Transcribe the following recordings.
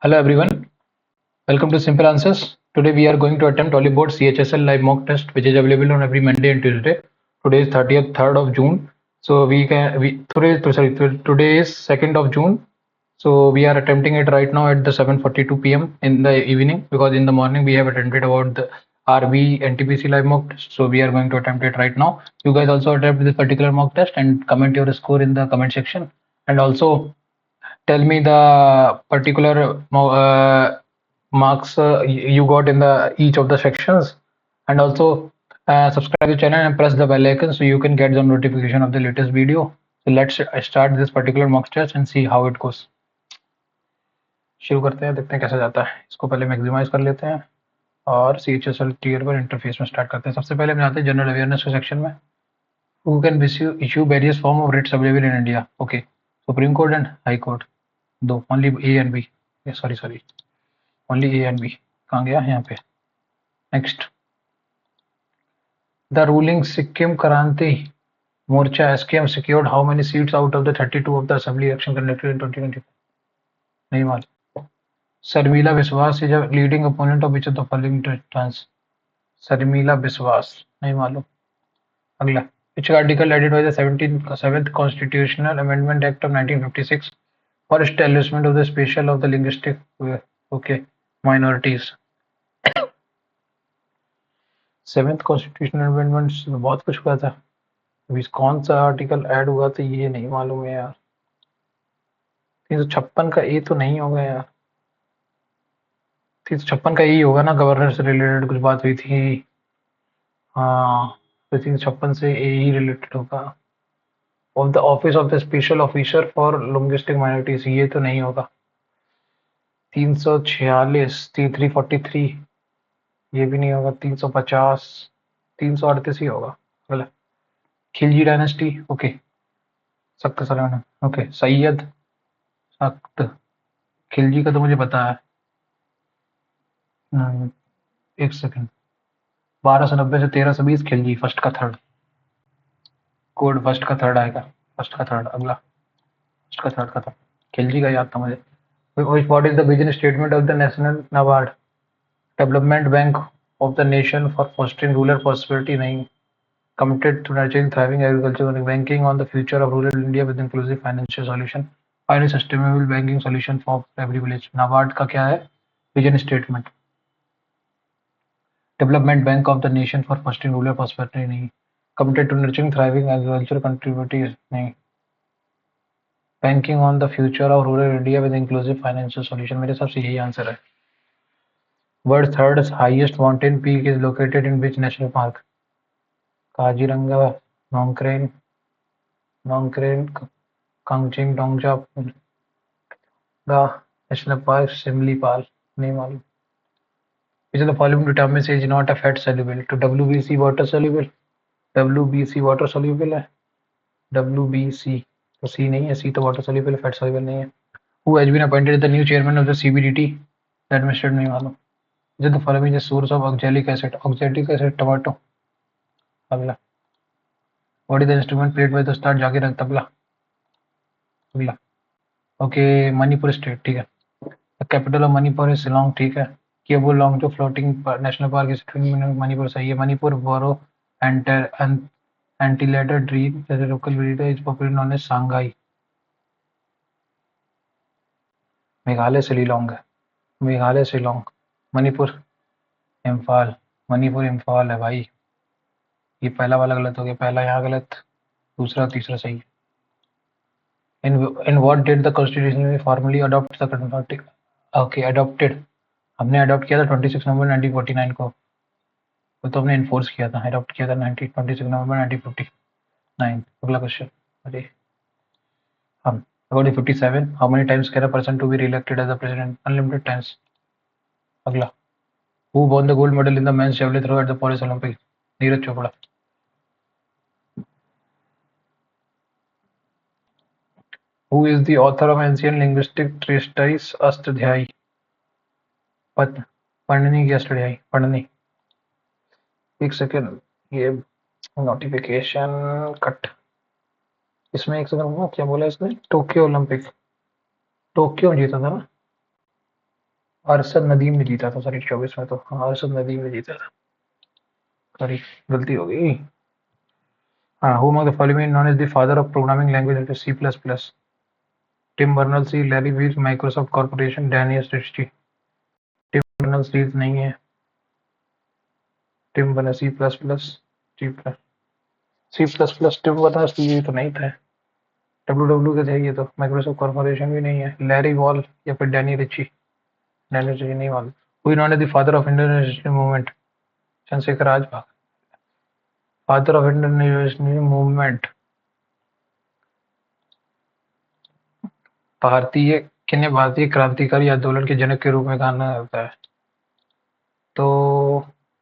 Hello everyone, welcome to Simple Answers. Today we are going to attempt Ollie Board CHSL live mock test which is available on every Monday and Tuesday. Today is 30th, 3rd of June. So today is 2nd of June. So we are attempting it right now at the 7:42 p.m. in the evening because in the morning we have attempted about the RB NTPC live mock test. So we are going to attempt it right now. You guys also attempt this particular mock test and comment your score in the comment section, and also tell me the particular marks you got in the each of the sections, and also subscribe to the channel and press the bell icon so you can get the notification of the latest video. So let's start this particular mock test and see how it goes. शुरू करते हैं, देखते हैं कैसा जाता है. इसको पहले मैक्सिमाइज कर लेते हैं और CHSL टीयर पर इंटरफेस में स्टार्ट करते हैं. सबसे पहले हम जाते हैं जनरल अवेयरनेस के सेक्शन में. Who can issue various form of writs available in India? Okay, Supreme Court and High Court. दो, only A and B. Sorry, only A and B. कहाँ गया यहाँ पे. Next, the ruling Sikkim Kranti Morcha SKM secured how many seats out of the 32 of the assembly election conducted in 2020? नहीं मालूम. Sarmila Biswas is a leading opponent of which of the following trans? Sarmila Biswas नहीं मालूम. अगला, which article added by the 7th Constitutional Amendment Act of 1956 for establishment of the special of the linguistic minorities? 7th constitutional amendment में बहुत कुछ हुआ था. अभी कौन सा आर्टिकल ऐड हुआ था ये नहीं मालूम है यार. 356 का ए तो नहीं होगा यार. 356 का यही होगा ना, गवर्नर से रिलेटेड कुछ बात हुई थी. हाँ, तो 356 से ए ही रिलेटेड होगा. Of the office of the special officer for linguistic minorities ये तो नहीं होगा. 346 343 ये भी नहीं होगा. 350 338 ही होगा. बोला खिलजी डायनेस्टी. ओके, सख्त सलाम. ओके, सैयद सख्त खिलजी का तो मुझे पता है. एक सेकंड. 1290 से 1320 खिलजी. फर्स्ट का थर्ड कोड. फर्स्ट का थर्ड आएगा. फर्स्ट का थर्ड. अगला फर्स्ट का थर्ड का था. खिलजी का याद था मुझे. What is the vision statement of the national NABARD development bank of the nation for fostering rural prosperity? नहीं. committed to nurturing thriving agriculture, banking on the future of rural India with inclusive financial solution, finding sustainable banking solution for every village. NABARD का क्या है vision statement? Development bank of the nation for fostering rural prosperity नहीं. committed to nurturing thriving agriculture contributing नहीं. banking on the future of rural India with inclusive financial solution. मेरे हिसाब से यही answer है. World's third highest mountain peak is located in which national park? Kaziranga, Nongkren, Kangching, Dongja national park, Simlipal नहीं मालूम. Which of the following determines is not a fat soluble? To WBC water soluble. WBC water soluble है. WBC तो C नहीं है. C तो water soluble है, fat soluble नहीं है. Who has been appointed the new chairman of the CBDT? The administrator नहीं मालूम. Which of the following is source of oxalic acid? Oxalic acid tomato. अगला, what is the instrument played by the star जाके रख तबला? अगला, okay, Manipur state. ठीक है. The capital of Manipur is Shillong. ठीक है. केबो लॉन्ग जो floating national park is Manipur. सही है. Manipur brow antlered dream local breeder is popular known as Sangai. Meghalaya Shillong है. मेघालय शिलोंग. मणिपुर इम्फाल. मणिपुर इम्फाल है भाई. ये पहला वाला गलत हो गया. पहला यहाँ गलत, दूसरा तीसरा सही. In what did the constitution formally adopt the converting? Okay, adopted. हमने अडॉप्ट किया था 26 नवंबर 1949 को. तो हमने इन्फोर्स किया था, अडॉप्ट किया था 26 नवंबर 1959. अगला क्वेश्चन. अरे हम about 57. How many times can a person to be re-elected as a president? Unlimited times. अगला, who won the gold medal in the men's javelin throw at the Paris Olympics? Neeraj Chopra. Who is the author of ancient linguistic treatise Ashtadhyayi? पढ़नी की अष्टाध्यायी. पढ़नी. एक second, ये notification cut. इसमें एक second, क्या बोला इसने? Tokyo Olympic. टोक्यो जीता था ना. अरशद नदीम ने जीता था सॉरी 24 में, तो हाँ अरशद नदीम ने जीता था, सॉरी गलती हो गई। हाँ, whom of the following known as the father of programming language such as C++? Tim Berners-Lee, Larry Wees, Microsoft Corporation, Daniel Ritchie. Tim Berners-Lee नहीं है, Tim Berners C plus plus, C plus plus Tim Berners-Lee तो नहीं था। W W के थे ये तो, Microsoft corporation भी नहीं है। लैरी वॉल या फिर डैनी रिची, डैनी रिची नहीं मालूम। Who is known as the father of Indian national movement? Chandrashekhar Azad. Father of Indian national movement, भारतीय किन्हें भारतीय क्रांतिकारी आंदोलन के जनक के रूप में जाना जाता है? तो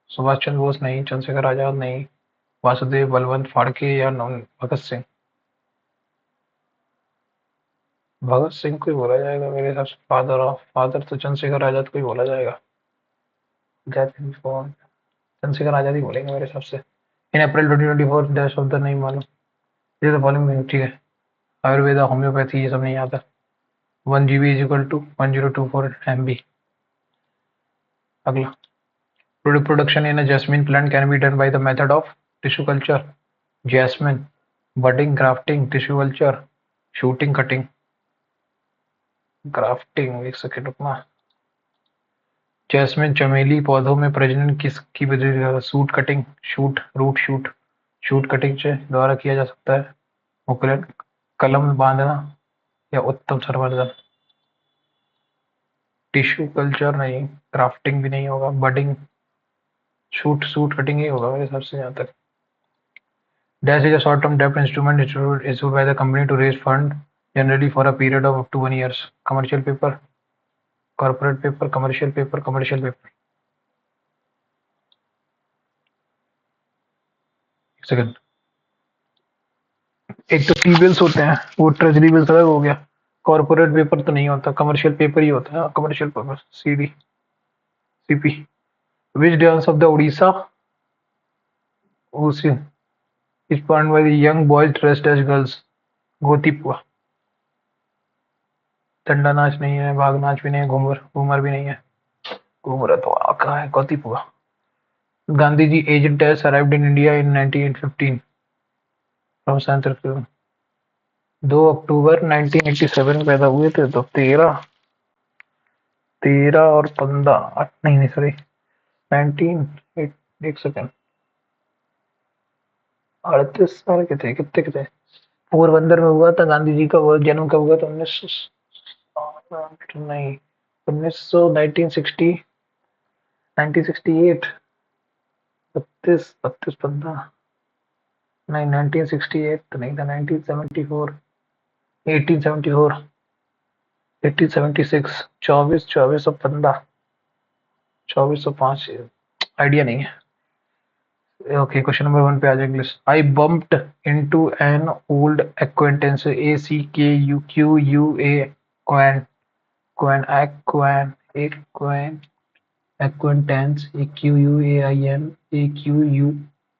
सुभाष चंद्र बोस नहीं, चंद्रशेखर आजाद नहीं, वासुदेव बलवंत फाड़के या भगत सिंह? भगत सिंह को ही बोला जाएगा मेरे हिसाब से, फादर तो चंद्रशेखर आजाद को ही बोला जाएगा। चंद्रशेखर आजाद ही बोलेंगे मेरे हिसाब से। इन अप्रैल 2024 डैश ऑफ द नहीं मालूम। ये तो फॉलोइंग में ठीक है, आयुर्वेदा, होम्योपैथी ये सब नहीं आता। 1 GB is equal to 1024 MB। अगला, production in a jasmine plant can be done by the method of tissue culture, jasmine, budding, grafting, tissue culture, shooting, cutting. Grafting, एक सेकेंड रुकना। जैस्मिन चमेली पौधों में प्रजनन किसकी वजह से? Shoot cutting, shoot root shoot, shoot cutting से द्वारा किया जा सकता है। मुकुलन, कलम बांधना या उत्तम संवर्धन। टिश्यू कल्चर नहीं, ग्राफ्टिंग भी नहीं होगा, बडिंग, शूट शूट कटिंग ही होगा मेरे हिसाब से जहाँ तक। Dash is a short-term debt instrument issued by the company to raise fund, generally for a period of up to 1 year. Commercial paper, corporate paper, commercial paper, commercial paper. एक second, एक तो T bills होते हैं, वो treasury bills अलग हो गया। Corporate paper तो नहीं होता, कमर्शियल पेपर ही होता है। Commercial paper, CD, CP. Which dance of the Odisha was is performed by the young boys dressed as girls? Gotipua. दंडा नाच नहीं है, भाग नाच भी नहीं है, घूमर घूमर भी नहीं है। घूमर तो कहाँ है? Gotipua. Gandhi ji agent has arrived in India in 1915 from San Francisco. 2 अक्टूबर 1987 में पैदा हुए थे, तो 13 13 और 15 नहीं नहीं सॉरी 19 एक सेकंड, 38 साल के थे, कितने के थे? पोरबंदर में हुआ था गांधी जी का वो जन्म, कब हुआ था? 1900 नहीं, 1900 1968, 32 15 नहीं, 1968 तो नहीं था, 1974, 1874, 1876, 24 2405, आइडिया नहीं है। ओके, क्वेश्चन नंबर 1 पे आ जाए English. I bumped into an old acquaintance, ACKUQUA, quain, quain acquain, acquain, acquaintance, AQUAIN, AQU,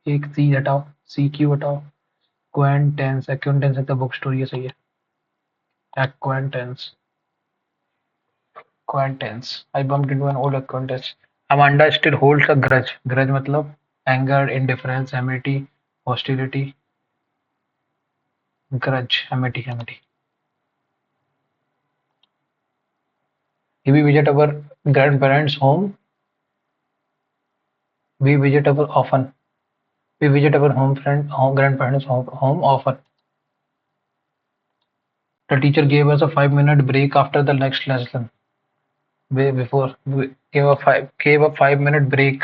एक सी हटाओ, CQ हटाओ, क्वेंटेंस, एक्वेंटेंस है तो बुक स्टोरी है, सही है। Acquaintance, acquaintance. I bumped into an old acquaintance. Amanda still holds a grudge. Grudge मतलब anger, indifference, amity, hostility. Grudge, amity. We visit our grandparents' home. We visit our often. We visit our grandparents' home often. The teacher gave us a 5-minute break after the next lesson. Before we gave a 5-minute break.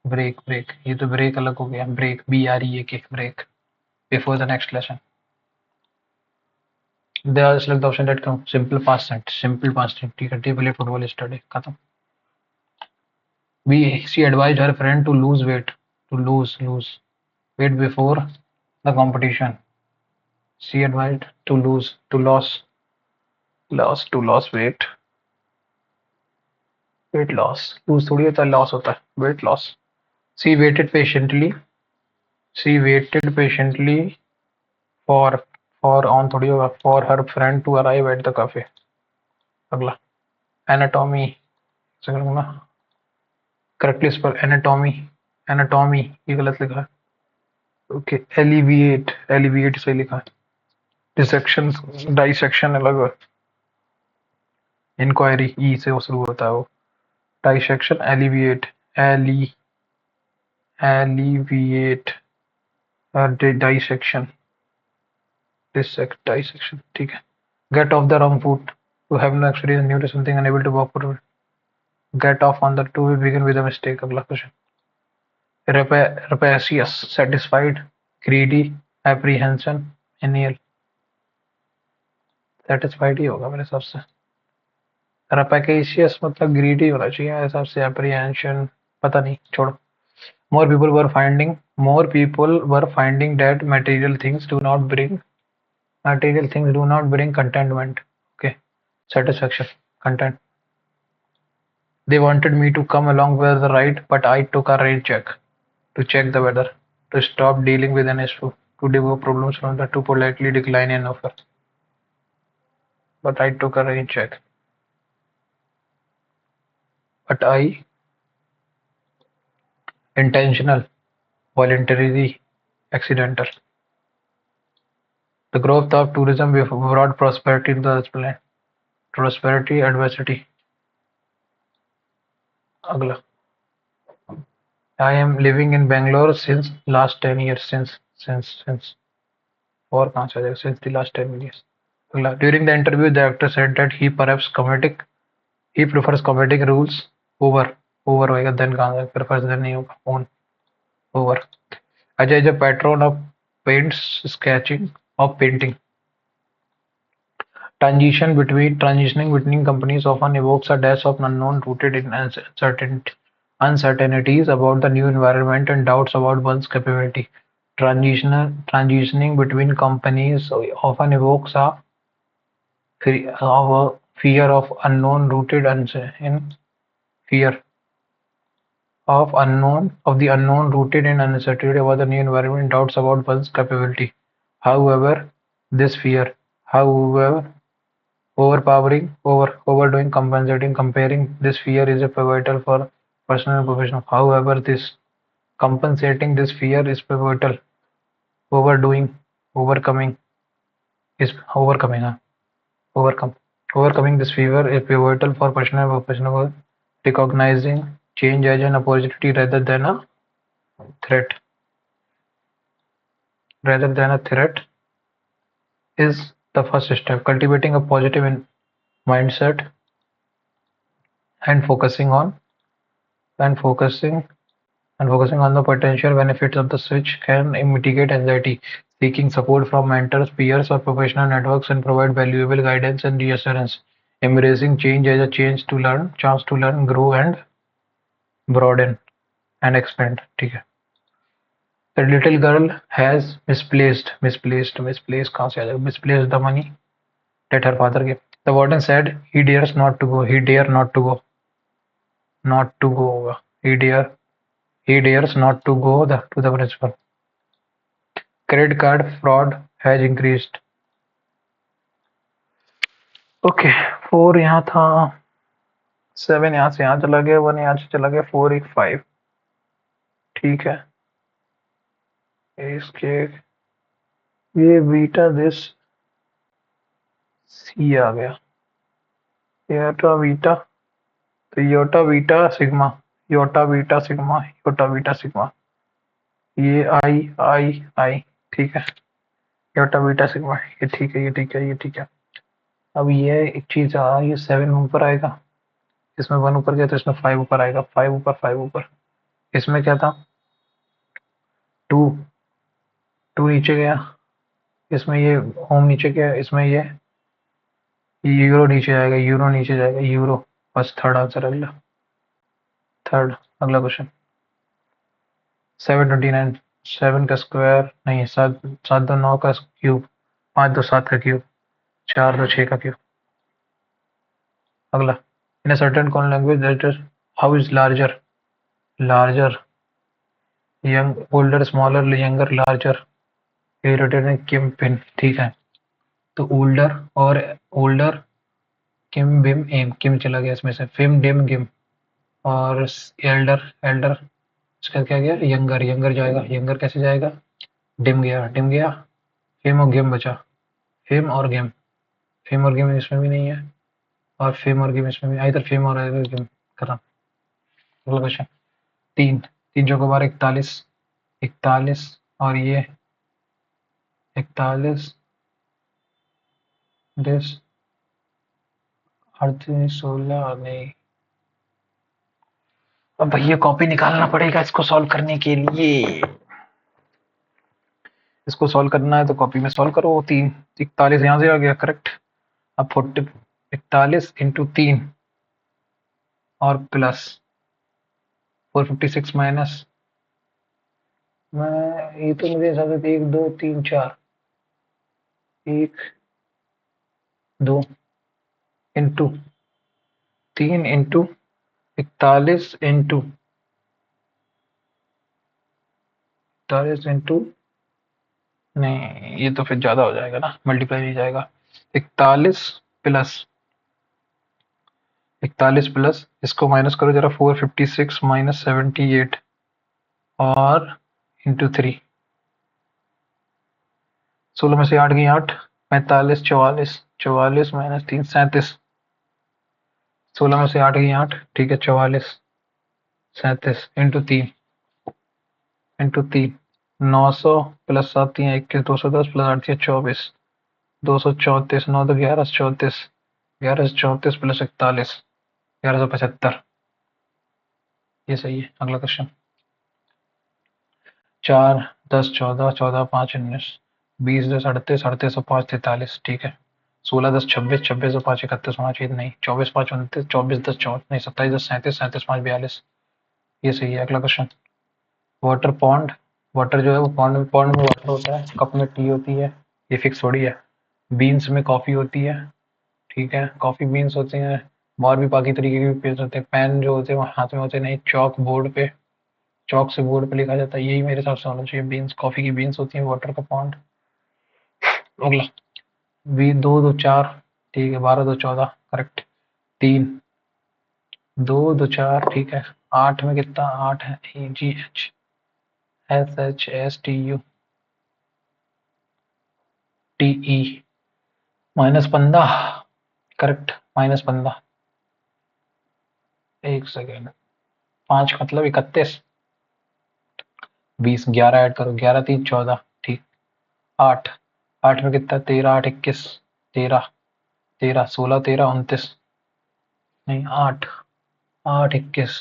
Break. ये तो break अलग हो गया. Break, BREAK, break. Before the next lesson. They are select the option that come. Simple past tense. ठीक है, play football yesterday. खत्म. She advised her friend to lose weight. To lose weight before the competition. She advised to lose weight. Weight loss. Lose थोड़ी होता है, loss होता है. Weight loss. She waited patiently for on थोड़ी होगा, for her friend to arrive at the cafe. अगला. Anatomy ना, correctly spell anatomy, anatomy ये गलत लिखा है। ओके, एलिविएट, एलिविएट सही लिखा है। डिसेक्शन, डाइसेक्शन अलग है। इंक्वायरी ई से वो शुरू होता है वो। डाइसेक्शन, एलिविएट, एली एलिविएट, डाइसेक्शन, dissection ठीक है। get off the wrong foot, to have no experience new to something, unable to walk forward, get off on the to begin with a mistake। अगला question, rapacious, satisfied, greedy, apprehension, anal, satisfied ही होगा मेरे हिसाब से। rapacious मतलब greedy होना चाहिए मेरे हिसाब से, apprehension पता नहीं, छोड़ो। more people were finding, more people were finding that material things do not bring contentment। okay, satisfaction, content। They wanted me to come along for the ride, but I took a rain check to check the weather, to stop dealing with an issue, to develop problems from the to politely decline an offer. But I took a rain check. But I intentional, voluntarily, accidental. The growth of tourism brought prosperity to the planet. Prosperity, adversity. अगला, I am living in Bangalore since last 10 years. Since और कहाँ से आ जाएगा? Since the last 10 years. अगला, during the interview, the actor said that he prefers comedic roles over होएगा, then कहाँ से prefers, then नहीं होगा, on over। Ajay is a patron of sketching, of painting। Transitioning between companies often evokes a dash of unknown rooted in uncertainties about the new environment and doubts about one's capability। Transitioning between companies often evokes a fear of unknown rooted in fear of the unknown rooted in uncertainty about the new environment and doubts about one's capability। However, this fear, however, overdoing, compensating, comparing, this fear is a pivotal for personal and professional। However, this compensating this fear is pivotal, overdoing, overcoming is overcoming, overcome. Overcoming this fear is pivotal for personal and professional, recognizing change as an opportunity threat rather than a threat is the first step. Cultivating a positive mindset and focusing on the potential benefits of the switch can mitigate anxiety. Seeking support from mentors, peers, or professional networks and provide valuable guidance and reassurance. Embracing change as a chance to learn, grow, and broaden and expand। ठीक है। The little girl has misplaced कहाँ से आ जाएगा? Misplaced the money that her father gave। The warden said he dares not to go, he dare not to go, not to go होगा, he dares not to go to the principal। Credit card fraud has increased। Okay, 4 यहाँ था, 7 यहाँ से यहाँ चला गया, 1 यहाँ से चला गया, 4 एक 5। ठीक है, इसके ये बीटा दिस सी आ गया, योटा बीटा, तो iota beta sigma, iota beta sigma, iota beta sigma, ये आई आई आई। ठीक है, योटा बीटा सिग्मा, ये ठीक है, ये ठीक है, ये ठीक है। अब ये एक चीज ये 7 ऊपर आएगा, इसमें 1 ऊपर गया तो इसमें 5 ऊपर आएगा, 5 ऊपर, 5 ऊपर। इसमें क्या था, 2 नीचे गया, इसमें ये होम नीचे गया, इसमें ये यूरो नीचे जाएगा, यूरो नीचे जाएगा, यूरो। बस थर्ड आंसर अगला, थर्ड। अगला क्वेश्चन, 729, 7 का स्क्वायर नहीं, 7 7 2 9 का क्यूब, 5 2 7 का क्यूब, 4 2 6 का क्यूब। अगला, इन a certain common language that is how is larger, young, older, smaller, younger, larger, irritated, Kim pin. ठीक है, तो ओल्डर और ओल्डर किम बिम एम, किम चला गया इसमें से, फिम डिम गिम, और एल्डर एल्डर, उसका क्या गया, यंगर, यंगर जाएगा, यंगर कैसे जाएगा, डिम गया, डिम गया, फेम और गेम बचा, फेम और गेम, फेम और गेम इसमें भी नहीं है, और फेम और गेम इसमें भी, इधर फेम और इधर गेम, खत्म। अगला क्वेश्चन, तीन, तीन चौको बार 41, 41, और ये 41 दिस 38 16 नहीं, अब भैया कॉपी निकालना पड़ेगा इसको सॉल्व करने के लिए, इसको सॉल्व करना है तो कॉपी में सॉल्व करो। 41 यहाँ से आ गया करेक्ट। अब 41 इंटू 3 और प्लस 456 माइनस, मैं ये तो मुझे हिसाब से 1 2 3 4, 1 2 इंटू 3 इंटू 41 इंटू 41 इंटू, नहीं ये तो फिर ज्यादा हो जाएगा ना, मल्टीप्लाई नहीं जाएगा। 41 प्लस 41 प्लस इसको माइनस करो जरा, 456 माइनस 78 और इंटू 3, 16 में से 8 गई 8, 45 44, 44 माइनस 3 37, 16 में से 8 गई 8, ठीक है, 44 37 इंटू 3 900 प्लस 7 3 21, 210 प्लस 8 24, 234, 9 तो 11 34, 11 34 प्लस 41, 1175, ये सही है। अगला क्वेश्चन, 4 10 14 14 5 19, 20 10 38 38 और 5 43, ठीक है, 16 10 26 26 और 5 31 5 नहीं, 24 5 29, 24 10 14 नहीं, 27 10 37 37 5 42, ये सही है। अगला क्वेश्चन, वाटर पॉन्ड, वाटर जो है वो पॉन्ड, पॉन्ड में वाटर होता है, कप में टी होती है, ये फिक्स थोड़ी है, बीन्स में कॉफी होती है, ठीक है, कॉफी बीन्स होते हैं, और भी बाकी तरीके के पेज होते हैं, पेन जो होते हैं वो हाथ में होते हैं, नहीं चौक बोर्ड पे, चौक से बोर्ड पे लिखा जाता है, यही मेरे हिसाब से होना चाहिए, बीन्स, कॉफी की बीन्स होती है, वाटर का पॉन्ड। अगला, बी 2 2 4, ठीक है, 12 2 14 करेक्ट, 3 2 2 4, ठीक है, 8 में कितना, 8 है, E G H S H S T U T E, -15 correct, -15, एक सेकेंड, 5 मतलब 31, 20, 11 ऐड करो, 11 3 14, ठीक, 8, 8 में कितना, 13 8 21, 13 13 16 13 29, नहीं 8 8 21,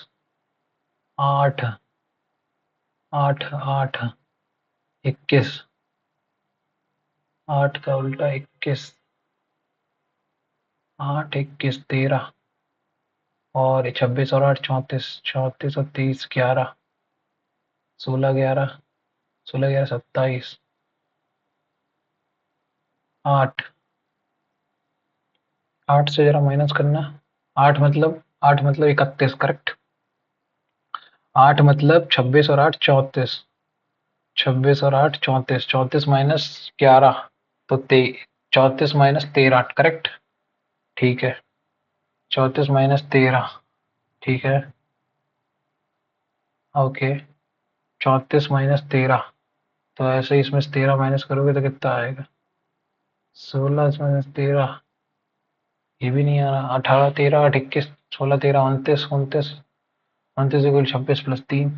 8 8 8 21, 8 का उल्टा 21, 8 21 13, और 26 और 8 34, 34 और 30 11, 16 11, 16 11 27, 8 8 से जरा माइनस करना, 8 मतलब 31 करेक्ट, 8 मतलब 26 और 8 34, 26 और 8 34, 34 माइनस 11 तो 34 माइनस 13 करेक्ट, ठीक है, 34 माइनस 13, ठीक है, ओके, 34 माइनस 13, तो ऐसे ही इसमें से 13 माइनस करोगे तो कितना आएगा, 16 माइनस 13, ये भी नहीं आ रहा, 18 13 8 21, 16 13 29 29, 29 इक्वल 26 प्लस 3,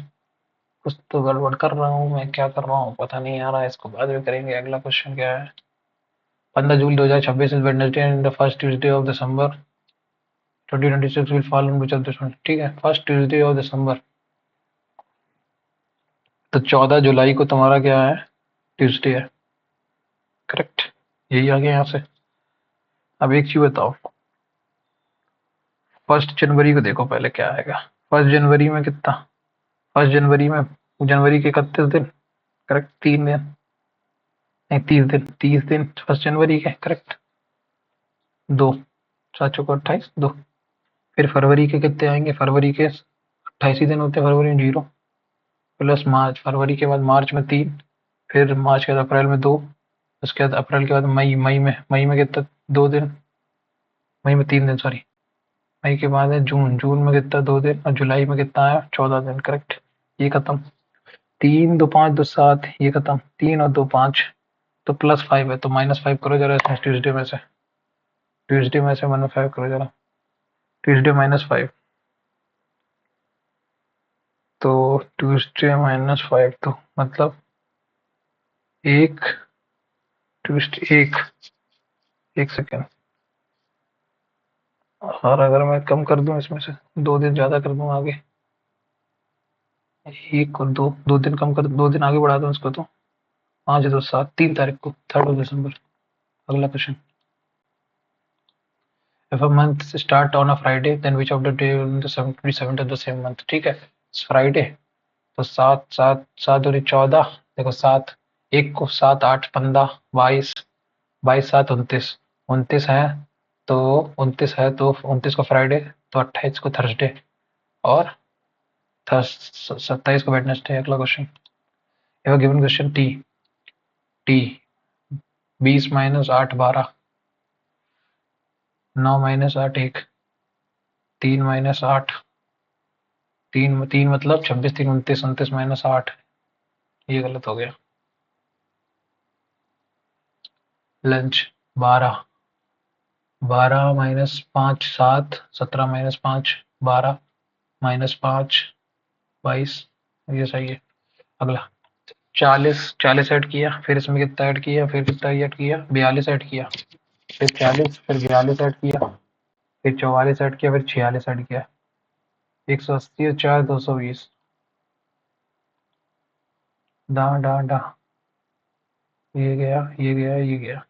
कुछ तो गड़बड़ कर रहा हूँ मैं, क्या कर रहा हूँ पता नहीं आ रहा है, इसको बाद में करेंगे। अगला क्वेश्चन क्या है, 15 जून 2026 is Wednesday and the first Tuesday of December 2026 will fall on which of this month, ठीक है, फर्स्ट ट्यूसडे ऑफ दिसंबर, तो 14 जुलाई को तुम्हारा क्या है, ट्यूसडे है, करेक्ट, यही आ गया यहाँ से। अब एक चीज बताओ, 1 जनवरी को देखो पहले क्या आएगा, 1 जनवरी में कितना, 1 जनवरी में, जनवरी के 31 दिन, करेक्ट, 3 दिन, नहीं 30 दिन, 30 दिन 1 जनवरी के, करेक्ट, 2, 7 चौको 28 2, फिर फरवरी के कितने आएंगे, फरवरी के 28 ही दिन होते हैं, फरवरी में 0, प्लस मार्च, फरवरी के बाद मार्च में 3, फिर मार्च के बाद अप्रैल में 2, उसके बाद अप्रैल के बाद मई, मई में कितना, 2 दिन, मई में 3 दिन, सॉरी। मई के बाद है जून, जून में कितना 2 दिन, और जुलाई में कितना आया 14 दिन, करेक्ट। ये खत्म। 3 2 5 2 7, ये खत्म। 3 और 2 5, तो +5 है, तो -5 करो जरा इसमें, ट्यूसडे में से, -5 करो जरा, ट्यूसडे -5, तो ट्यूसडे -5, तो मतलब एक ट्यूसडे, एक सेकेंड, और अगर मैं कम कर दूं इसमें से 2 दिन ज्यादा कर दूं आगे, एक और दो, 2 दिन कम कर, 2 दिन आगे बढ़ा दूं इसको, तो 5 2 7, 3 तारीख को, 3rd of December। अगला question. If a month start on a Friday, then which of the day on the 27th of the same month? ठीक है, फ्राइडे, तो 7 7 7 दूनी 14, देखो 7, एक को 7 8 15 22, 22 7 29, 29 है, तो 29 को फ्राइडे, तो 28 को थर्सडे, और 27 को वेडनेसडे। अगला question. Given question T, T 20 - 8 12, 9 - 8 1, 3 - 8, 3 मतलब 26 3 29, 29 - 8, ये गलत हो गया। लंच 12, 12 - 5 7, 17 - 5 12, -5 22, ये सही है। अगला। 40 ऐड किया, फिर इसमें कितना ऐड किया, फिर कितना ऐड किया, 42 ऐड किया, फिर 40, फिर 42 ऐड किया, फिर 44 ऐड किया, फिर 46 ऐड किया, 180 और 4 220, डा डा डा, ये गया, ये गया, ये गया,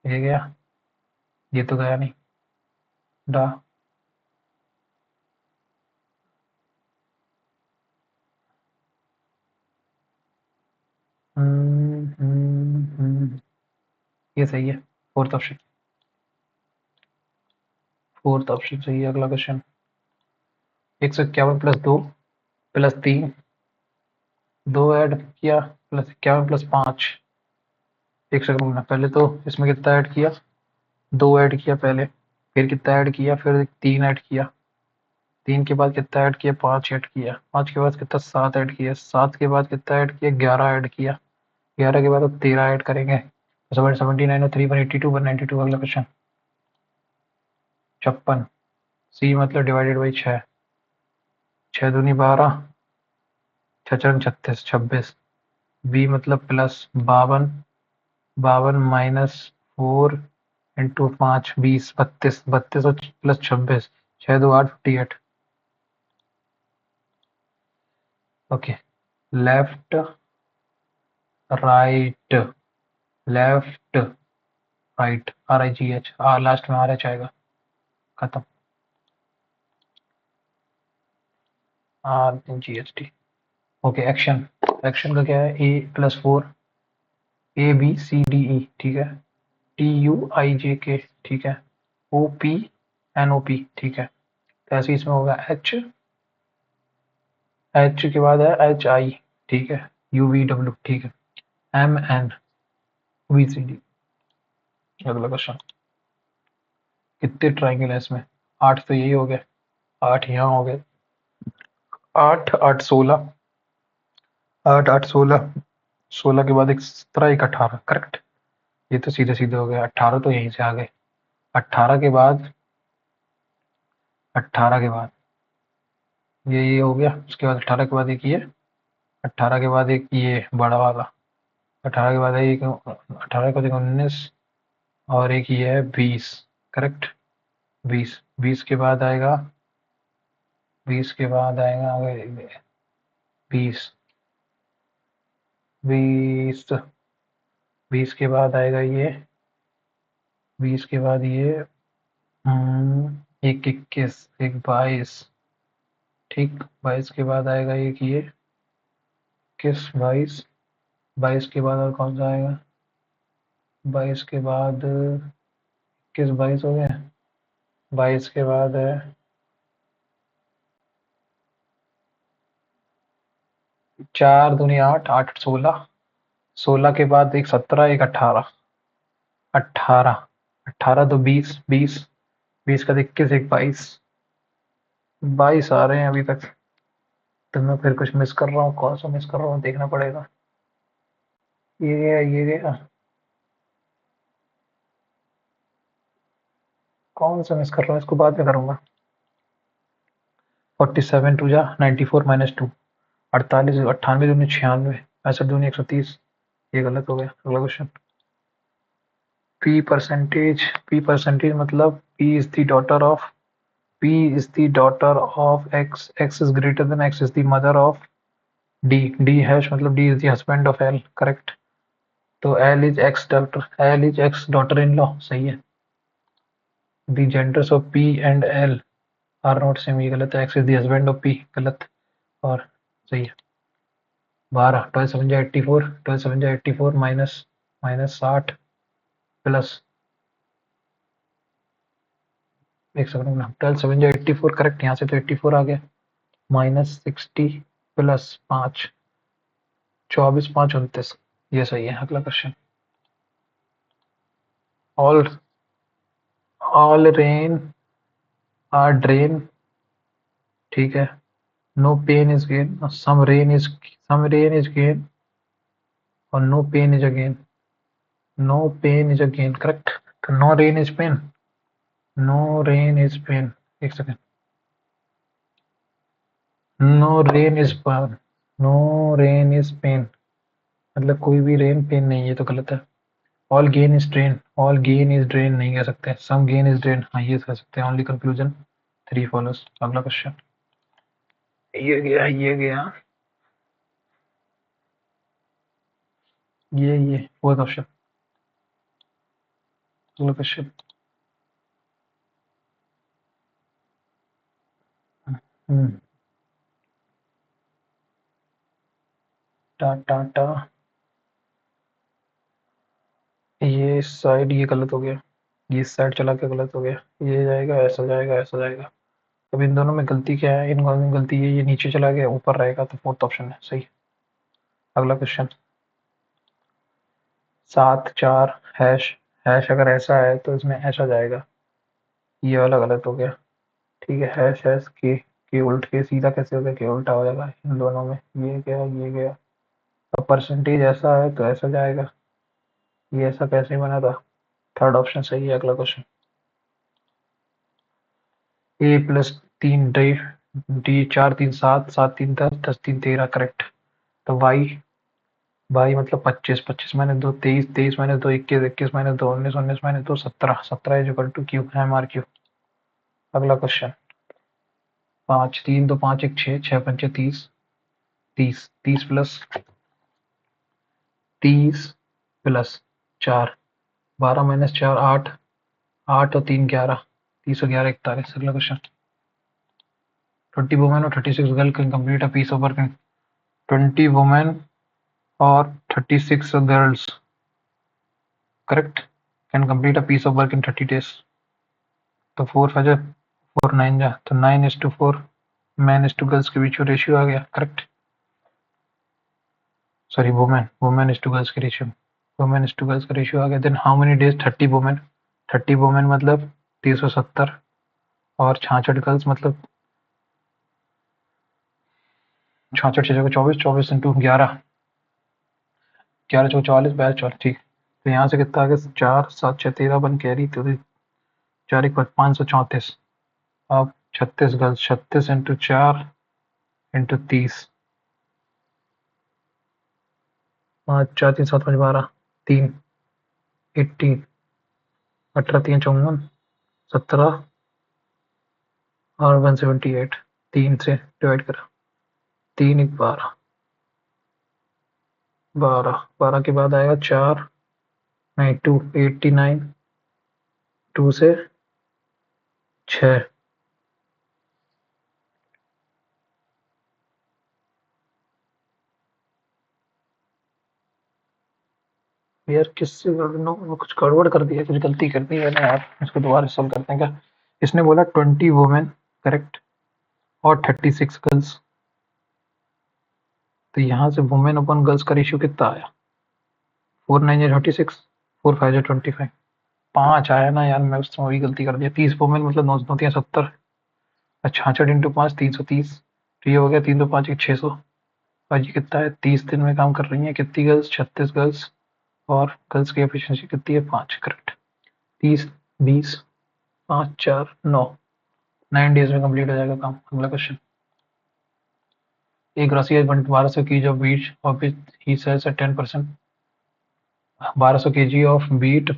ये गया, ये तो गया नहीं, डा, ये सही है, फोर्थ ऑप्शन सही है। अगला क्वेश्चन। 151 + 2 + 3, 2 ऐड किया, +51 + 5, एक सेकंड रुकना, पहले तो इसमें कितना ऐड किया, 2 ऐड किया पहले, फिर कितना ऐड किया, फिर 3 ऐड किया, 3 के बाद कितना ऐड किया, 5 ऐड किया, 5 के बाद कितना 7 ऐड किया, 7 के बाद कितना ऐड किया, 11 ऐड किया, 11 के बाद अब 13 ऐड करेंगे, 79 और 3 182 192। अगला क्वेश्चन। 56, सी मतलब डिवाइडेड बाई 6, 6 दूनी 12, 6 36 26, बी मतलब +52, 52 -4 इंटू 5 20, 32, 32 और +26, 6 2 8 58। Okay. Left right, left right, RIGH, last में RH आएगा, खत्म, RGHT। ओके। एक्शन, एक्शन का क्या है, A +4, ABCDE, ठीक है, TUIJK, ठीक है, OPNOP, ठीक है, तो ऐसे इसमें होगा H, H के बाद है HI, ठीक है, UVW, ठीक है, MNVCD। अगला क्वेश्चन। कितने ट्राइंगल है इसमें, 8 तो यही हो गए, 8 यहाँ हो गए, 8 8 16, 8 8 16, 16 के बाद एक 17, एक 18, करेक्ट। ये तो सीधे सीधे हो गए, 18 तो यहीं से आ गए, 18 के बाद, 18 के बाद ये हो गया, उसके बाद 18 के बाद एक ये, 18 के बाद एक ये बड़ा वाला, 18 के बाद है एक, 18 के बाद एक 19, और एक ये है 20, करेक्ट। 20, 20 के बाद आएगा, 20 के बाद आएगा, 20, 20, 20 के बाद आएगा ये, 20 के बाद ये, एक 21, एक 22, ठीक, 22 के बाद आएगा एक ये, 21 22, 22 के बाद और कौन सा आएगा, 22 के बाद 21 22 हो गया, 22 के बाद है 4 दूनी 8, 8 16, 16 के बाद एक 17, एक 18, 18 18 तो 20 20 20 का 21 एक 22 22 आ रहे हैं अभी तक। तो मैं फिर कुछ मिस कर रहा हूँ, कौन सा मिस कर रहा हूँ देखना पड़ेगा। ये गया ये गया, कौन सा मिस कर रहा हूँ इसको बाद में करूँगा। 47 टू जा 94 माइनस 2 48 98 दूनी 96 65 दूनी 130। ये गलत हो गया। अगला क्वेश्चन। p परसेंटेज मतलब p is the daughter of p is the daughter of x is greater than x is the mother of d hash मतलब d is the husband of l correct. तो l is x daughter in law सही है। the genders of p and l are not same, ये गलत है। X is the husband of P गलत और सही है। 12 12 7 जा 84 12 7 जा 84 माइनस माइनस 60 प्लस एक सेकंड ना 12 7 जा 84 करेक्ट, यहाँ से तो 84 आ गया माइनस 60 प्लस 5 24 5 29 ये सही है। अगला question. All all rain are drain, ठीक है। No pain is gain, some rain is gain और no pain is again, no pain is again correct. तो no rain is pain, no rain is pain, एक second. No rain is pain, no rain is pain मतलब कोई भी rain pen नहीं, ये तो गलत है। All gain is drain, all gain is drain नहीं कह सकते। सम गेन इज ड्रेन हाँ ये कह सकते हैं। Only conclusion 3 follows. अगला क्वेश्चन। ये गया ये फोर्थ ऑप्शन। अगला क्वेश्चन। टा टा टा ये साइड ये गलत हो गया, ये इस साइड चला के गलत हो गया। ये जाएगा ऐसा जाएगा ऐसा जाएगा। अब इन दोनों में गलती क्या है, इन दोनों में गलती ये नीचे चला गया ऊपर रहेगा तो फोर्थ ऑप्शन है सही। अगला क्वेश्चन। 7 4 हैश, हैश अगर ऐसा है तो इसमें ऐसा जाएगा, ये वाला गलत हो गया। ठीक है हैश हैश के उल्ट के सीधा कैसे हो गया, के उल्टा हो जाएगा इन दोनों में। ये गया। अब परसेंटेज ऐसा है तो ऐसा जाएगा, ये ऐसा कैसे बना था। थर्ड ऑप्शन सही है। अगला question. A plus 3 D D 4 3 7 7 3 10 10 3 13 correct. तो वाई वाई मतलब 25 25 minus 2 23 23 minus 2 21 21 minus 2 19 19 minus 2 17 17 is equal to Q M R Q. अगला क्वेश्चन। 5 3 2 5 1 6 6 पंचे 30 30 30 प्लस 30 प्लस 4 12 माइनस 4 8 8 और 3 11 30 और 11 41। अगला क्वेश्चन। 20 वुमेन और 36 girl can complete a piece of work in 20 women or 36 girls correct can complete a piece of work in 30 days। तो 4 5 4 9 जा तो 9:4 man is to girls के बीच में रेशियो आ गया correct. Sorry women women is to girls के ratio, women is to girls का ratio आ गया। Then how many days 30 women, 30 women मतलब 370 और 66 गर्ल्स मतलब 66 6 24 24 इंटू 11 11 चौक 44 42 44 ठीक। तो यहाँ से कितना आ गया 4 7 6 13 बन कैरी तो 4 1 534। अब 36 गर्ल्स 36 इंटू 4 इंटू 30 5 4 3 7 5 12 3 18 18 3 54 17 और 178 3 से डिवाइड करा 3 1 12 12 12 के बाद आएगा 4 नहीं 2 89 2 से 6 यार किससे कुछ गड़बड़ कर दिया, कुछ गलती कर दी मैंने यार। इसको दोबारा सॉल्व करते हैं क्या। इसने बोला 20 वुमेन करेक्ट और 36 गर्ल्स, तो यहाँ से वुमेन अपन गर्ल्स का रेशियो कितना आया 4 9 36 4 5 25 5 आया ना यार, मैं उसमें वही गलती कर दिया। 30 वोमेन मतलब 9 9 70, 66 इंटू 5 330। तो ये हो गया 3 2 5 एक 600। और ये कितना है, 30 दिन में काम कर रही है कितनी गर्ल्स, 36 गर्ल्स। और गर्ल्स की एफिशिएंसी कितनी है, 5, करेक्ट। 30 20 5 4 9, 9 डेज में कंप्लीट हो जाएगा काम। अगला क्वेश्चन। एक राशि है 1200 की जो beat of he sells at 10%, 1200 kg of wheat,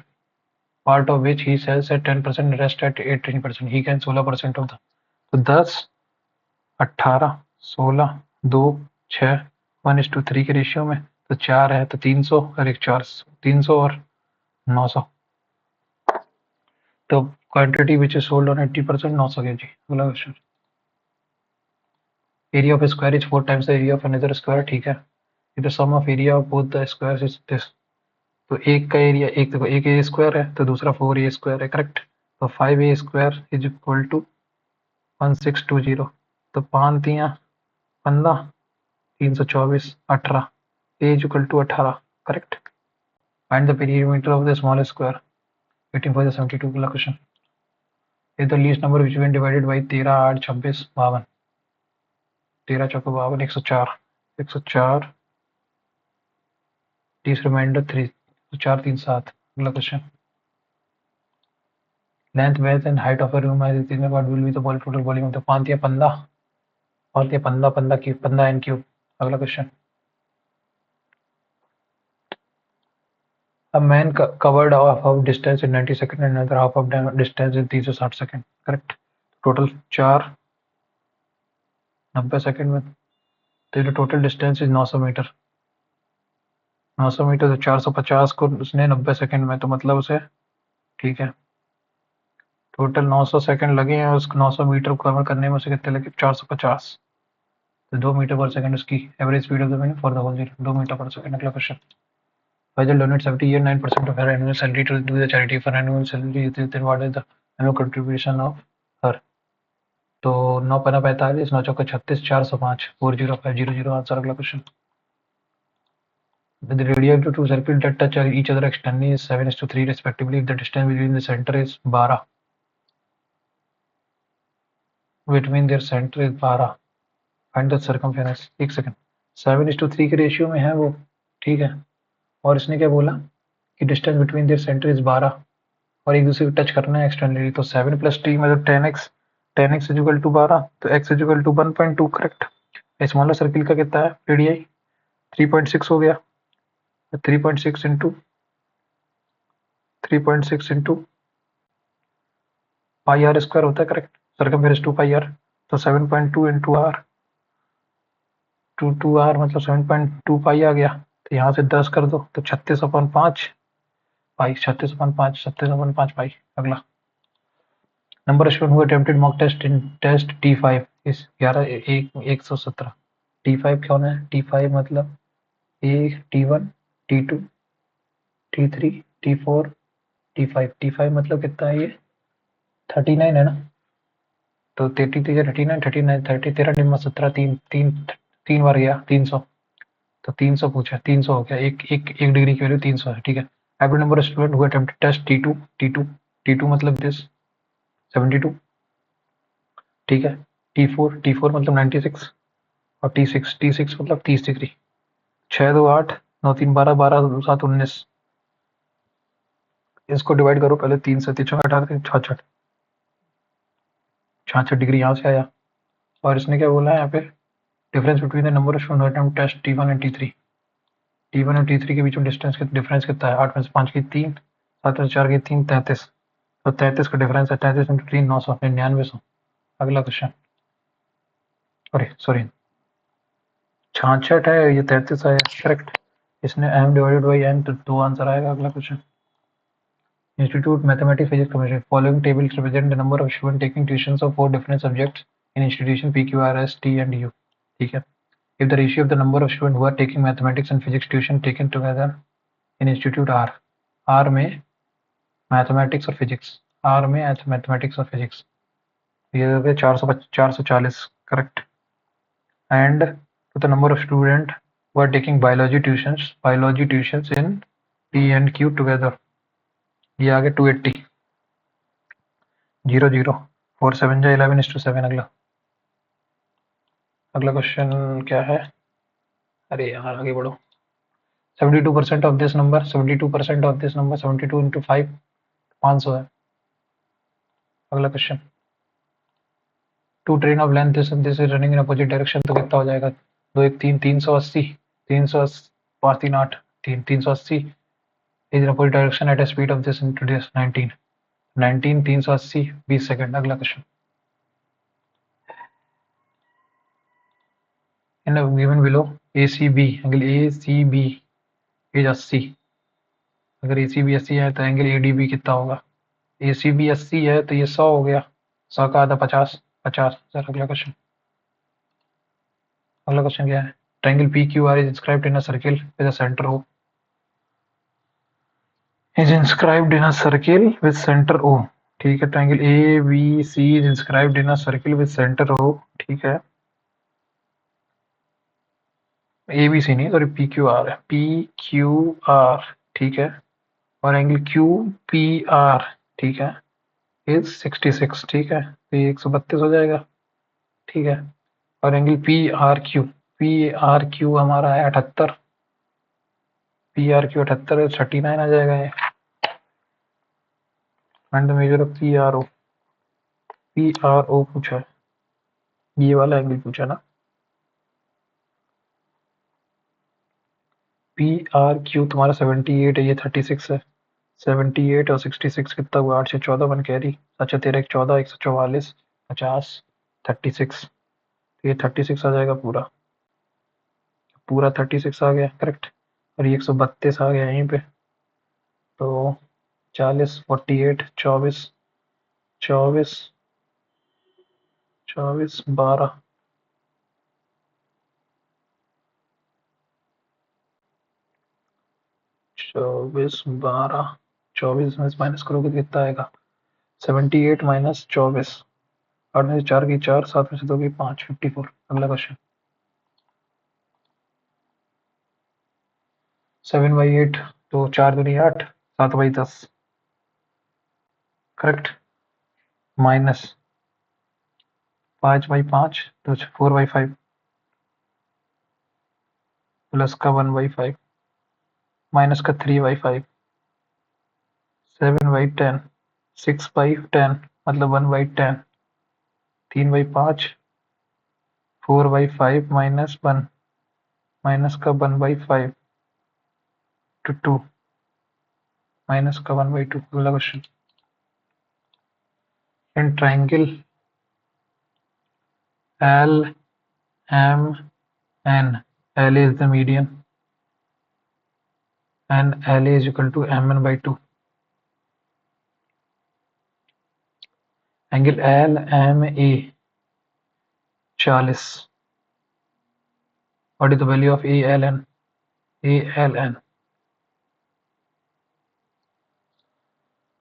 part of which he sells at 10%, rest at 18%. He can 16% of the, तो 10 18 16 2 6 1:3 के रेशियो में, तो 4 है तो 300 और एक 4 300 और 900। तो quantity which is sold on 80% 900 kg। अगला question. Area of square is 4 times the area of another square, ठीक है। इधर sum of area of both the square is this. तो एक का एरिया, एक देखो एक ए स्क्वायर है तो दूसरा 4 ए स्क्वायर है, करेक्ट। तो 5 A square is equal to 1620। तो 5 तियाँ 15, 324 18, A is equal to 18, correct. Find the perimeter of the small square. Waiting for the 72 वाला question. Is the least number which one divided by 13 8 26 52। 13 चौको 52 104, 104 30 remainder 3, तो 4 3 7। अगला question. Length breadth and height of a room as it is what will be the total volume of the 5 या 15, 5 या 15 15 cube 15 n cube. अगला question. A man covered half of distance in 90 seconds and another half of distance in 360 second, correct. Total 4 90 second में, तो total distance is 900 metre. 900 metre तो 450 को उसने 90 second में, तो मतलब उसे, ठीक है, टोटल 900 सेकंड लगे हैं उस 900 मीटर को कवर करने में, उसे कितने लगे, 450। तो 2 मीटर पर सेकंड उसकी average speed of the wind for the whole zero, 2 metre पर सेकंड। अगला question. Faisal donates every year 9% of her annual salary to the charity. For annual salary, then what is the annual contribution of her? तो 9 पना 45, 9 चौका 36, 405, 40500। Answer. अगला question. The radii of the two circles that touch each other externally is 7:3 respectively. If the distance between the center is 12, between their center is 12, find the circumference। एक second, 7:3 के ratio में है वो, ठीक है। और इसने क्या बोला कि distance between their centre is 12 और एक दूसरे को टच करना है एक्सटर्नली। तो 7 प्लस टी मतलब 10x, 10x is equal to 12, तो x is equal to 1.2, correct. Smaller circle का कितना है रेडियाई, 3.6 हो गया। 3.6 into 3.6 into pi R square होता है, करेक्ट। सर्कमफेरेंस 2 पाई आर, तो 7.2 इंटू आर, 2 आर मतलब 7.2 पाई आ गया। तो यहाँ से 10 कर दो तो 36/5 पाई, 36/5 36/5 पाई। अगला। Number of student who attempted mock test in test T5 is 117। T5 कौन है, T5 मतलब T1 T2 T3 T4 T5। T5 मतलब कितना है ये, 39 है ना। तो 33 39 39 30 13 डिग्री 17 3 3 3 बार गया 300। तो 300 पूछा, 300 हो गया, एक डिग्री की वैल्यू 300 है, ठीक है। Average number of student who attempted test T2 मतलब दिस 72, ठीक है। T4 मतलब 96 और T6 मतलब 30 डिग्री। 6 2 8 9 3 12 12 2 7 19। इसको डिवाइड करो पहले, 3 से 3 18 66, 66 डिग्री यहाँ से आया। और इसने क्या बोला है यहाँ पे, difference between the number of student attempt test T1 and T3 और T3 के बीच में डिस्टेंस डिफरेंस कितना है, 8 में से 5 की 3, 7 में से 4 की 3, 33। तो 33 का डिफरेंस है, 33 इंटू 3 900 9900। अगला क्वेश्चन। अरे सॉरी 66 है, ये 33 है, करेक्ट। इसने m डिवाइडेड बाई n, तो 2 आंसर आएगा। अगला question. Institute Mathematics Physics Chemistry. Following tables represent the number of students taking tuitions of 4 different subjects in institution P, Q, R, S, T and U. ठीक है। If the ratio of the number of students who are taking mathematics and physics tuition taken together in institute R, R में mathematics और physics, R में mathematics और physics, ये हो गया 440, correct. And the number of students who are taking biology tuitions in P and Q together, ये आ गया 280 0 0 4 7 जा 11:7। अगला क्वेश्चन क्या है? अरे यार आगे बढ़ो। 72% of this number 72% of this number 72 into 5 500 है। अगला question, two train of length this is running in opposite direction, तो कितना हो जाएगा? 2 1 3 380 380 5 3 8 3 380 is in opposite direction at a speed of this into this 19 19 380 20 second. अगला question, in given below ACB angle ACB is 80। अगर ACB 80 है तो angle ADB कितना होगा? ACB 80 है तो ये 100 हो गया, 100 का आधा 50 50। सर अगला क्वेश्चन, अगला क्वेश्चन क्या है? Triangle PQR is inscribed in a circle with a centre O is inscribed in a circle with center O। ठीक है, triangle ABC is inscribed in a circle with center O। ठीक है, ABC नहीं sorry PQR है, PQR। ठीक है, और angle QPR ठीक है इज 66। ठीक है, तो ये 132 हो जाएगा। ठीक है, और एंगल PRQ हमारा है 78, PRQ 78 है, 39 आ जाएगा ये। Find the measure of PRO पूछा है, ये वाला एंगल पूछा ना। PRQ तुम्हारा 78 है, ये 36 है। 78 और 66 कितना हुआ? 8 से 14 वन कैरी, अच्छा 13 एक 14 144 50 36, ये 36 आ जाएगा पूरा पूरा 36 आ गया करेक्ट। और ये 132 आ गया यहीं पे, तो 40 48 24 24 24 12 24 12 24 में माइनस करोगे तो कितना आएगा? 78 माइनस 24, 8 में से 4 की 4, 7 में से 2 की 5 54। अगला क्वेश्चन, 7/8 तो 4 दूनी 8 7/10 करेक्ट, माइनस 5/5 तो 4/5 प्लस का 1/5 माइनस का 3/5 7/10 6/10 मतलब 1/10 3/5 4/5 माइनस 1 माइनस का 1/5 to 2 माइनस का 1/2। अगला question, in triangle LMN, L is the median and LA is equal to MN/2। Angle LMA 40, what is the value of ALN?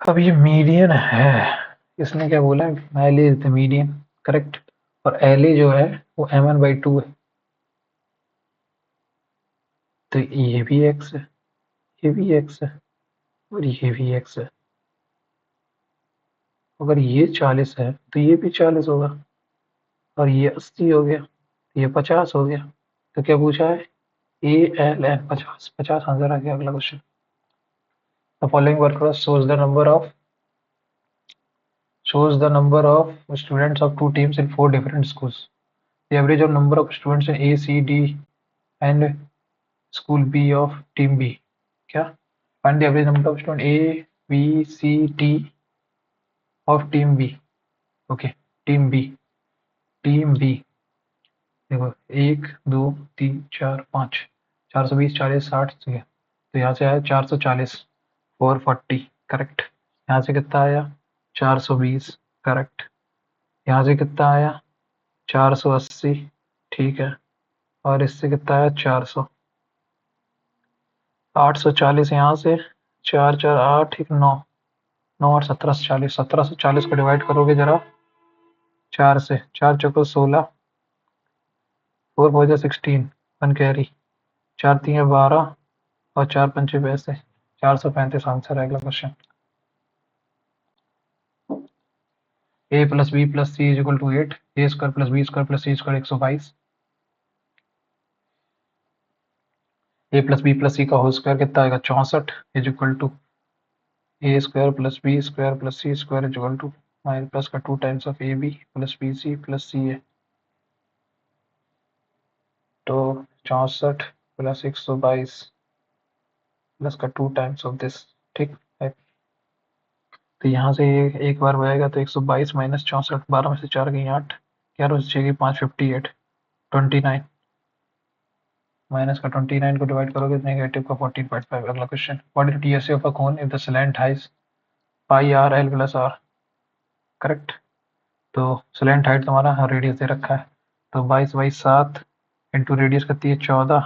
अब ये मीडियन है, इसने क्या बोला? L is the median correct, और LA जो है वो MN/2 है, तो ये भी x है, ये भी x है, और ये भी x है। अगर ये 40 है तो ये भी 40 होगा, और ये 80 हो गया, ये 50 हो गया। तो क्या पूछा है? ALN 50 50 आंसर आ गया। अगला question, the following work shows the number of students of two teams in 4 different schools, the average of number of students in A, C, D and school B of team B। क्या? find the average number of students A, B, C, D of team B। Okay, team B देखो 1 2 3 4 5 420 40 60 तो यहाँ से आया 440 440 correct. यहाँ से कितना आया? 420 करेक्ट। यहाँ से कितना आया? 480 ठीक है, और इससे कितना आया? 400। 840 यहाँ से, 4 4 8 1 9 9 8 1740, 1740 को डिवाइड करोगे जरा 4 से, 4 चौको 16 4 4 16 वन कैरी, 4 3 12 और 4 पंचे वैसे 435 आंसर है। अगला question, A plus B plus C is equal to 8, A square plus B square plus C square 122, A plus B plus C का होल स्क्वायर कितना आएगा 64 is equal to A square plus B square plus C square is equal to minus plus का 2 times of A B plus B C plus C A, तो 64 plus 122 plus का 2 times of this, ठीक है। तो यहाँ से एक बार बनेगा तो 122 माइनस 64, 12 में से 4 गई 8, 11 में से 6 गई 5, 58, 29 माइनस का 29 को डिवाइड करोगे तो नेगेटिव का 14.5। अगला question, what is TSA of a cone if the slant height pi R L plus R, correct. तो स्लैंट हाइट तुम्हारा रेडियस दे रखा है, तो 22 बाई 7 इंटू रेडियस कितनी है 14,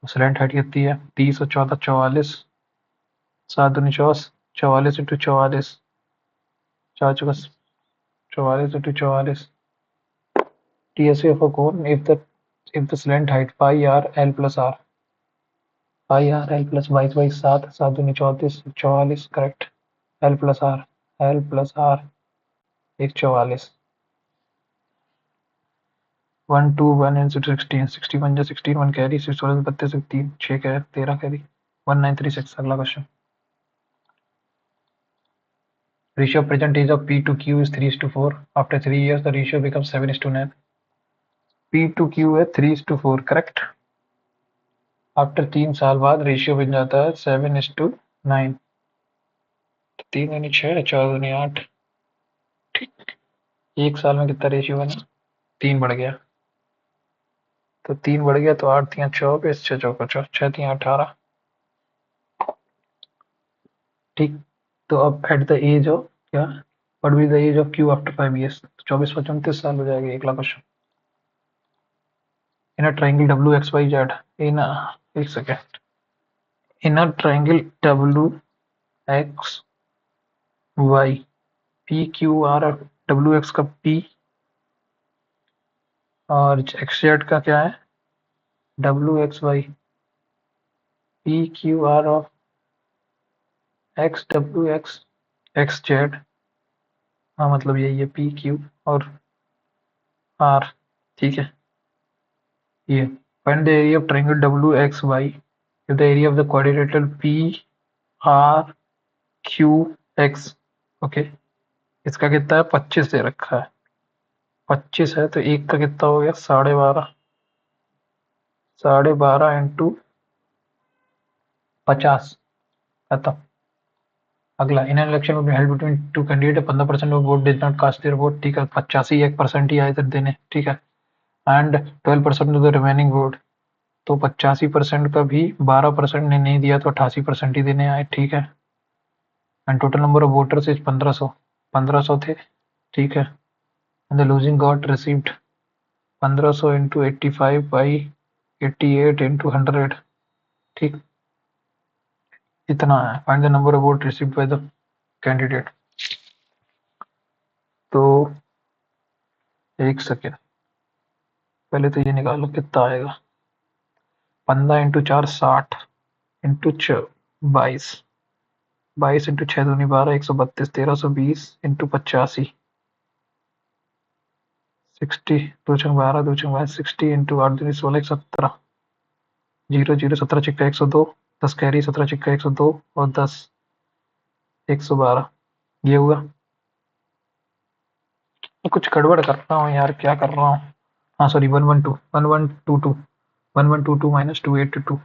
स्लैंट हाइट कितनी है 30 और 14 44, 7 दूनी 24, 44 इंटू 44, 4 चौका 44 into 44, TSA of a cone if the slant height pi r l plus r, pi r l plus 22 by 7, 7 दूनी 34, 44, करेक्ट, l plus r एक 44, 1 2 1 and 16, 61 जा 16, 1 कैरी, 6 16 32 3 6 कैरी 13 कैरी 1936। अगला question, ratio of present age of p to q is 3:4, after 3 years the ratio becomes 7:9, p to q है 3:4, correct. After 3 साल बाद ratio बन जाता है 7:9, 3 दूनी 6, 4 दूनी 8, ठीक। एक साल में कितना रेशियो बना 3 बढ़ गया, तो 3 बढ़ गया तो 8 3 24, 6 चौका 6 3 18, ठीक। तो अब एट द एज ऑफ क्या, what will the age of Q after 5 years, 24 25 29 साल हो जाएगा। अगला question, in a triangle W X Y Z, in एक second, in a triangle W X Y P Q R, W X का P और X Z का क्या है W X Y, P Q R of X W X X Z, हाँ मतलब यही है पी क्यू और आर, ठीक है। ये find the area of triangle W X Y if the area of the quadrilateral P R Q X, okay. इसका कितना है 25 दे रखा है, 25 है तो एक का कितना हो गया 12.5, 12.5 इंटू 50, खत्म। अगला, इन एन इलेक्शन में held between two candidate 15% of vote did not cast their vote, ठीक है 85 1% ही आए थे देने, ठीक है, and 12% of the remaining vote, तो 85% का भी 12% ने नहीं दिया तो 88% ही देने आए, ठीक है। And total number of voters is 1500 थे, ठीक है। And the losing got received 1500 into 85 by 88 into 100, ठीक, इतना है। Find the number of vote received by the candidate, तो एक सेकेंड पहले तो ये निकालो कितना आएगा, 15 इंटू 4 60 इंटू 22, 22 इंटू 6 दूनी 12, 132, 1320 इंटू 85, 60 दो छंग 12, 2 छंग 22, 60 इंटू 8 दूनी 16, 17, 0 0 17 चिक्का 102, 10 कैरी 17 चिक्का 102 और 10 112, ये हुआ। कुछ गड़बड़ कर रहा हूँ यार, क्या कर रहा हूँ, हाँ सॉरी 1122 1122 माइनस 282,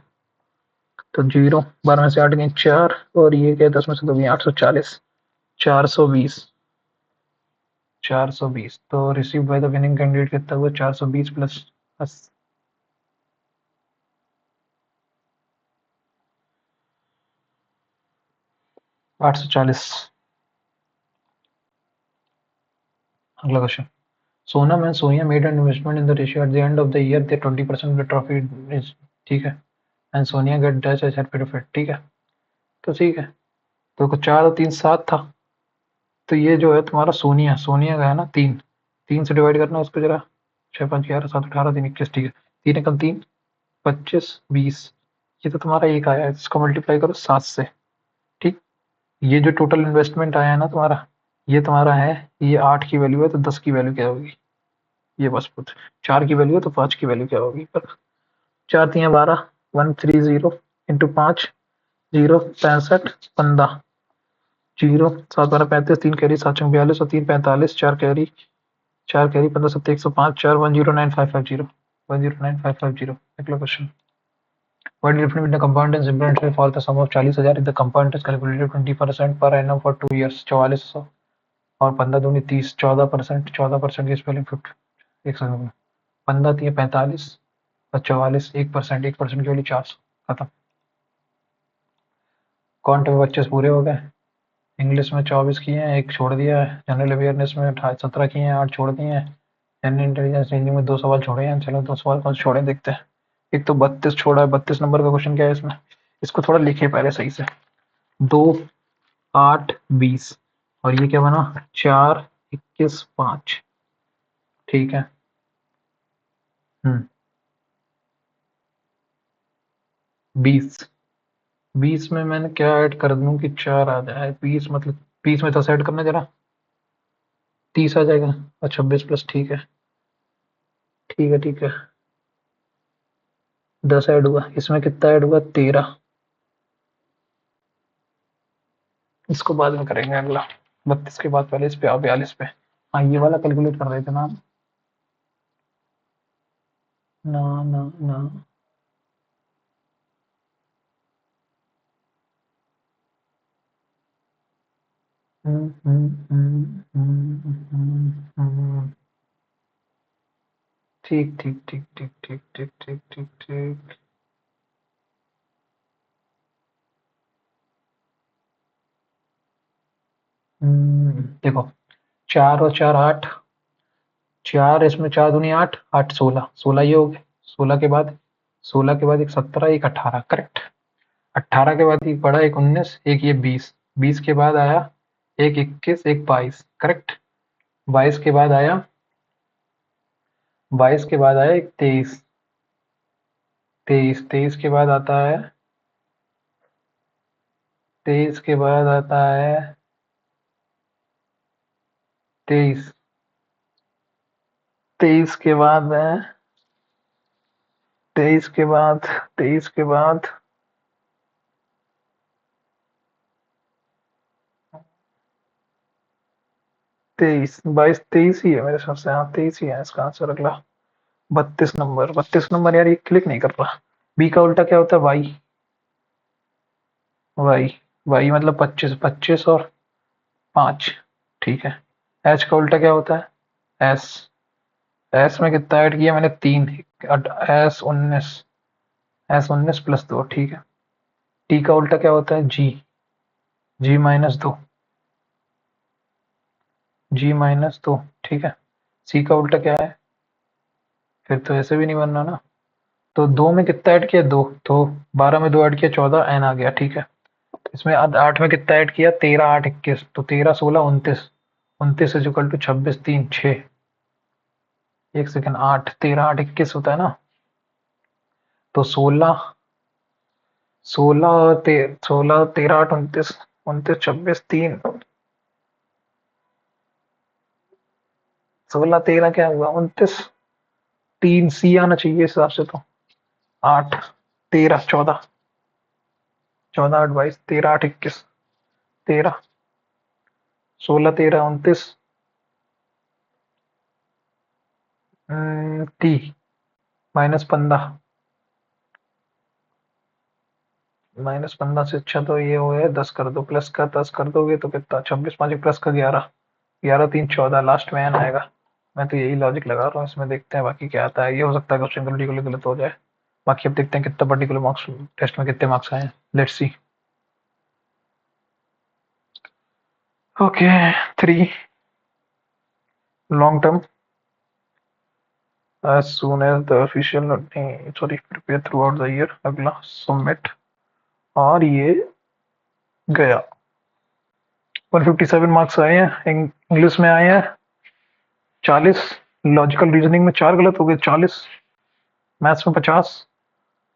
तो 0 12 में से 8 गए 4 और ये क्या 10 में से 2 गए 840, 420, 420, तो receive by the winning candidate कितना हुआ 420 प्लस 840। अगला question, Sonam and Sonia made an investment in the ratio at the end of the year they 20% of the trophy is, ठीक है, and Sonia get dash as her benefit, ठीक है। तो ठीक है, तो 4 और 3 7 था, तो ये जो है तुम्हारा सोनिया, सोनिया का है ना 3, 3 से डिवाइड करना उसको जरा, 6 5 11 7 18 3 21, ठीक है, 3 एकम 3 25 20, ये तो तुम्हारा एक आया है, इसको मल्टीप्लाई करो 7 से, ठीक। ये जो टोटल इन्वेस्टमेंट आया है ना तुम्हारा ये तुम्हारा है, ये 8 की वैल्यू है तो 10 की वैल्यू क्या होगी, ये बस पूछ। 4 की वैल्यू है तो 5 की वैल्यू क्या होगी, पर 4 तियां 12, 130 इंटू 5, 0 65 15, 0 7 12 35, 3 कैरी 7 चौक 42 और 3 45, 4 कैरी, 15 7 105, 4 109550, 109550। अगला question. What is the difference between the compound and simple interest for the sum of 40,000 if the compound is calculated 20% per annum for 2 years? 4400 और 15 दूनी 30, 14%, 14% की स्पेलिंग 50, एक सेकंड में 15 दिए 45 और 44, 1%, 1% की वैल्यू 400। खत्म। कॉन्ट में 25 पूरे हो गए, इंग्लिश में 24 किए हैं, एक छोड़ दिया है, जनरल अवेयरनेस में 17 किए हैं, 8 छोड़ दिए हैं, जनरल इंटेलिजेंस रेंजिंग में 2 सवाल छोड़े हैं। चलो 2 सवाल कौन से छोड़े देखते हैं। एक तो 32 छोड़ा है, 32 नंबर का क्वेश्चन क्या है इसमें, इसको थोड़ा लिखे पहले सही से। 2 8 20 और ये क्या बना 4 21 5, ठीक है। 20 20 में मैंने क्या ऐड कर दूं कि 4 आ जाए, 20 मतलब 20 में 10 ऐड करना जरा, 30 आ जाएगा और 26 प्लस, ठीक है ठीक है ठीक है। 10 ऐड हुआ, इसमें कितना ऐड हुआ 13, इसको बाद में करेंगे अगला। 32 के बाद पहले इस पे आओ, 42 पे। हाँ ये वाला कैलकुलेट कर रहे थे ना ना ना ना। ठीक ठीक ठीक ठीक ठीक ठीक ठीक ठीक ठीक। देखो 4 और 4 8, 4 इसमें 4 दूनी 8, 8 16, 16 ये हो गए। 16 के बाद, 16 के बाद एक 17, एक 18, करेक्ट। 18 के बाद एक बड़ा, एक 19, एक ये 20, 20 के बाद आया एक 21, एक 22, करेक्ट। 22 के बाद आया, 22 के बाद आया एक 23, 23 के बाद आता है, 23 के बाद आता है 23, 23 के बाद है, 23 के बाद, 23 के बाद 23, 22 23 ही है मेरे हिसाब से, हाँ 23 ही है इसका आंसर अगला। 32 नंबर, 32 नंबर यार ये क्लिक नहीं कर रहा। बी का उल्टा क्या होता है, वाई, वाई, वाई मतलब 25, 25 और 5, ठीक है। एच का उल्टा क्या होता है, एस, एस में कितना ऐड किया मैंने 3, एस 19, एस 19 प्लस 2, ठीक है। टी का उल्टा क्या होता है, जी, जी माइनस 2, जी माइनस 2, ठीक है। सी का उल्टा क्या है, फिर तो ऐसे भी नहीं बनना ना। तो 2 में कितना ऐड किया, 2, तो 12 में 2 ऐड किया 14, एन आ गया, ठीक है। इसमें 8 में कितना ऐड किया 13, 8 21, तो 13 16 29, 29 इज इक्वल टू 26 3 6, एक सेकंड, 8 13 8 21 होता है ना, तो 16, 16 13 8 29, 29 26 3, 16 13 क्या हुआ 29, 3 सी आना चाहिए इस हिसाब से तो। 8 13 14, 14 8 22, 13 8 21, 13 16 13 29, टी -15, -15 से अच्छा तो ये हो है 10 कर दो, प्लस का 10 कर दोगे तो कितना 26 5 प्लस का 11, 11 3 14, लास्ट में एन आएगा। मैं तो यही लॉजिक लगा रहा हूँ इसमें, देखते हैं बाकी क्या आता है। ये हो सकता है क्वेश्चन पर्टिकुलर गलत हो जाए, बाकी अब देखते हैं कितना पर्टिकुलर मार्क्स, टेस्ट में कितने मार्क्स आए, let's see. Okay 3 long term as soon as the official नहीं sorry prepare throughout the year, अगला सबमिट, और ये गया। 157 मार्क्स आए हैं, इंग्लिश में आए हैं 40, लॉजिकल रीजनिंग में 4 गलत हो गए 40, मैथ्स में 50,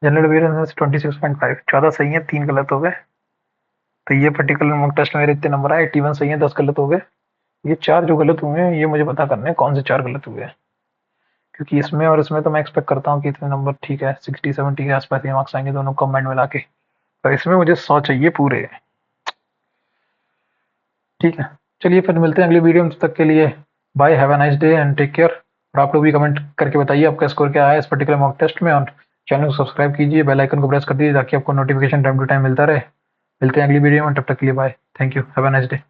जनरल अवेयरनेस 26.5, 14 सही है 3 गलत हो गए। तो ये पर्टिकुलर मॉक टेस्ट में मेरे इतने नंबर आए, 81 सही है 10 गलत हो गए। ये 4 जो गलत हुए हैं ये मुझे पता करने हैं कौन से 4 गलत हुए हैं, क्योंकि इसमें और इसमें तो मैं एक्सपेक्ट करता हूँ कि इतने नंबर ठीक है, 60-70 के आसपास ये मार्क्स आएंगे दोनों कंबाइंड मिला के, पर इसमें मुझे 100 चाहिए पूरे। ठीक है, चलिए फिर मिलते हैं अगली वीडियो में, तब तक के लिए bye, have a nice day and take care. और आप लोग भी कमेंट करके बताइए आपका स्कोर क्या है इस पर्टिकुलर मॉक टेस्ट में, और चैनल को सब्सक्राइब कीजिए, बेल आइकन को प्रेस कर दीजिए ताकि आपको नोटिफिकेशन टाइम टू टाइम मिलता रहे। मिलते हैं अगली वीडियो में, तब तक के लिए bye, thank you, have a nice day.